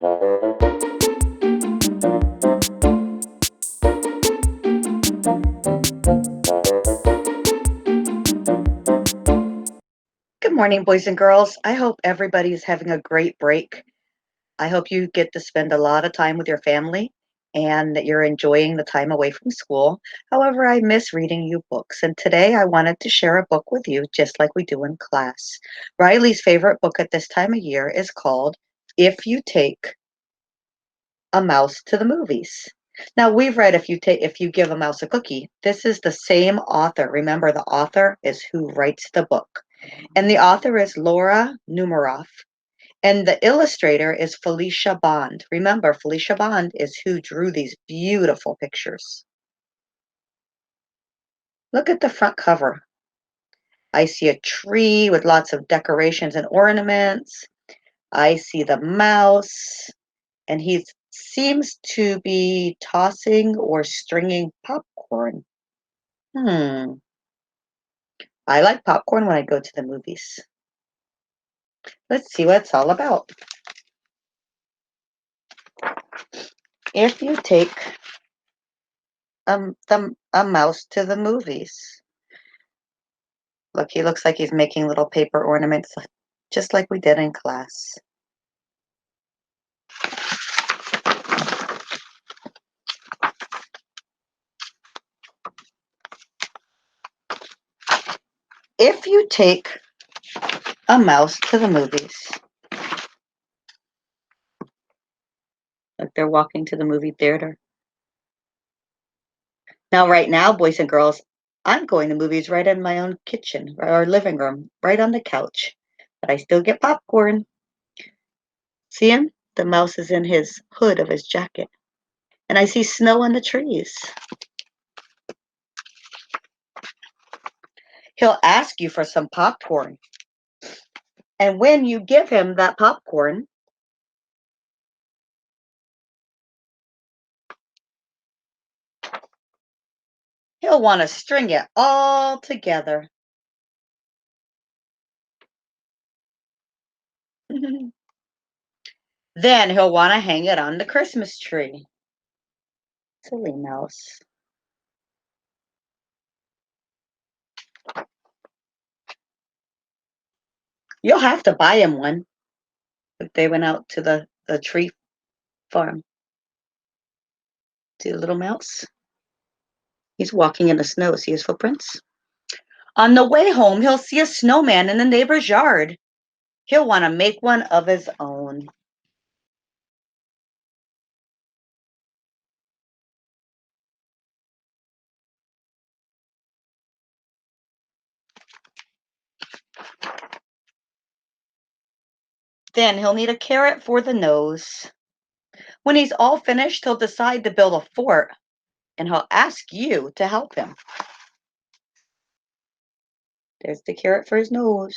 Good morning, boys and girls. I hope everybody is having a great break. I hope you get to spend a lot of time with your family and that you're enjoying the time away from school. However, I miss reading you books, and today I wanted to share a book with you just like we do in class. Riley's favorite book at this time of year is called If You Take a Mouse to the Movies. Now, we've read If You Give a Mouse a Cookie. This is the same author. Remember, the author is who writes the book. And the author is Laura Numeroff. And the illustrator is Felicia Bond. Remember, Felicia Bond is who drew these beautiful pictures. Look at the front cover. I see a tree with lots of decorations and ornaments. I see the mouse, and he seems to be tossing or stringing popcorn. I like popcorn when I go to the movies. Let's see what it's all about. If you take a mouse to the movies. Look, he looks like he's making little paper ornaments, just like we did in class. If you take a mouse to the movies. Look, they're walking to the movie theater. Now, right now, boys and girls, I'm going to movies right in my own kitchen or living room, right on the couch. But I still get popcorn. See him? The mouse is in his hood of his jacket. And I see snow on the trees. He'll ask you for some popcorn. And when you give him that popcorn, he'll want to string it all together. Then he'll want to hang it on the Christmas tree. Silly mouse. You'll have to buy him one if they went out to the tree farm. See the little mouse? He's walking in the snow. See his footprints? On the way home, he'll see a snowman in the neighbor's yard. He'll want to make one of his own. Then he'll need a carrot for the nose. When he's all finished, he'll decide to build a fort, and he'll ask you to help him. There's the carrot for his nose.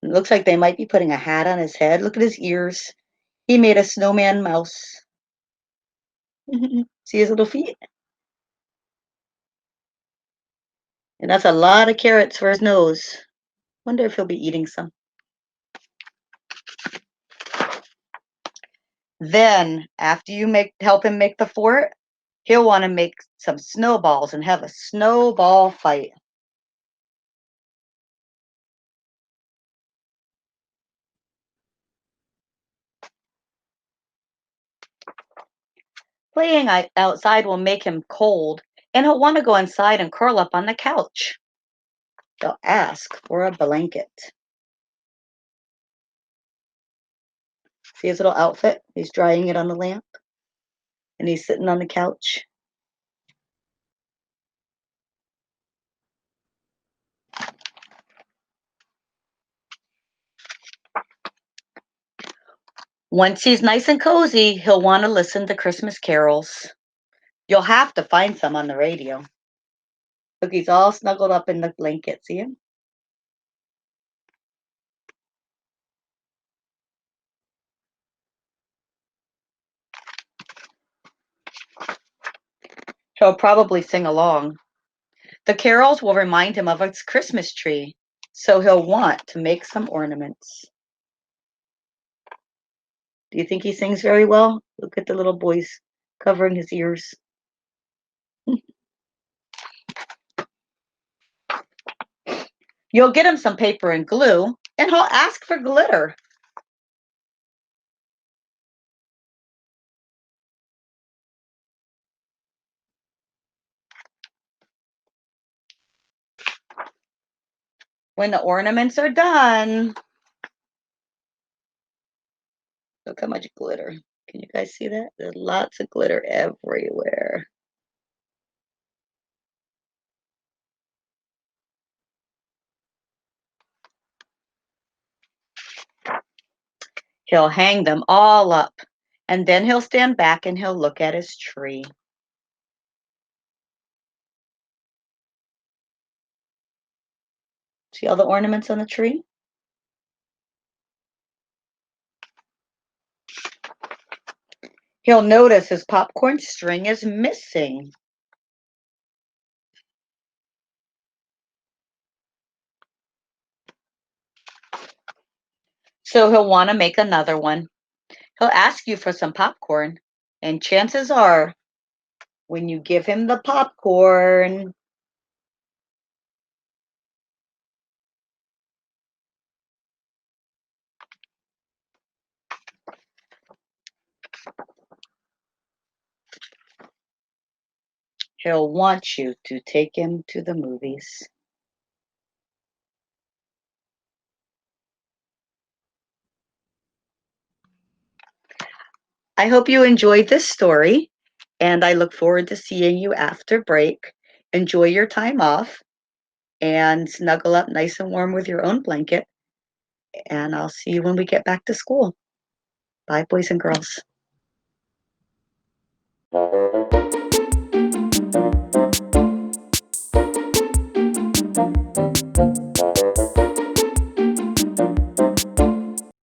It looks like they might be putting a hat on his head. Look at his ears. He made a snowman mouse. See his little feet? And that's a lot of carrots for his nose. Wonder if he'll be eating some. Then, after you help him make the fort, he'll want to make some snowballs and have a snowball fight. Playing outside will make him cold, and he'll want to go inside and curl up on the couch. He'll ask for a blanket. See his little outfit? He's drying it on the lamp, and he's sitting on the couch. Once he's nice and cozy, he'll want to listen to Christmas carols. You'll have to find some on the radio. Look, he's all snuggled up in the blanket. See him? He'll probably sing along. The carols will remind him of his Christmas tree, so he'll want to make some ornaments. Do you think he sings very well? Look at the little boys covering his ears. You'll get him some paper and glue, and he'll ask for glitter. When the ornaments are done, look how much glitter. Can you guys see that? There's lots of glitter everywhere. He'll hang them all up, and then he'll stand back and he'll look at his tree. See all the ornaments on the tree? He'll notice his popcorn string is missing. So he'll want to make another one. He'll ask you for some popcorn, and chances are, when you give him the popcorn, he'll want you to take him to the movies. I hope you enjoyed this story, and I look forward to seeing you after break. Enjoy your time off and snuggle up nice and warm with your own blanket, and I'll see you when we get back to school. Bye, boys and girls.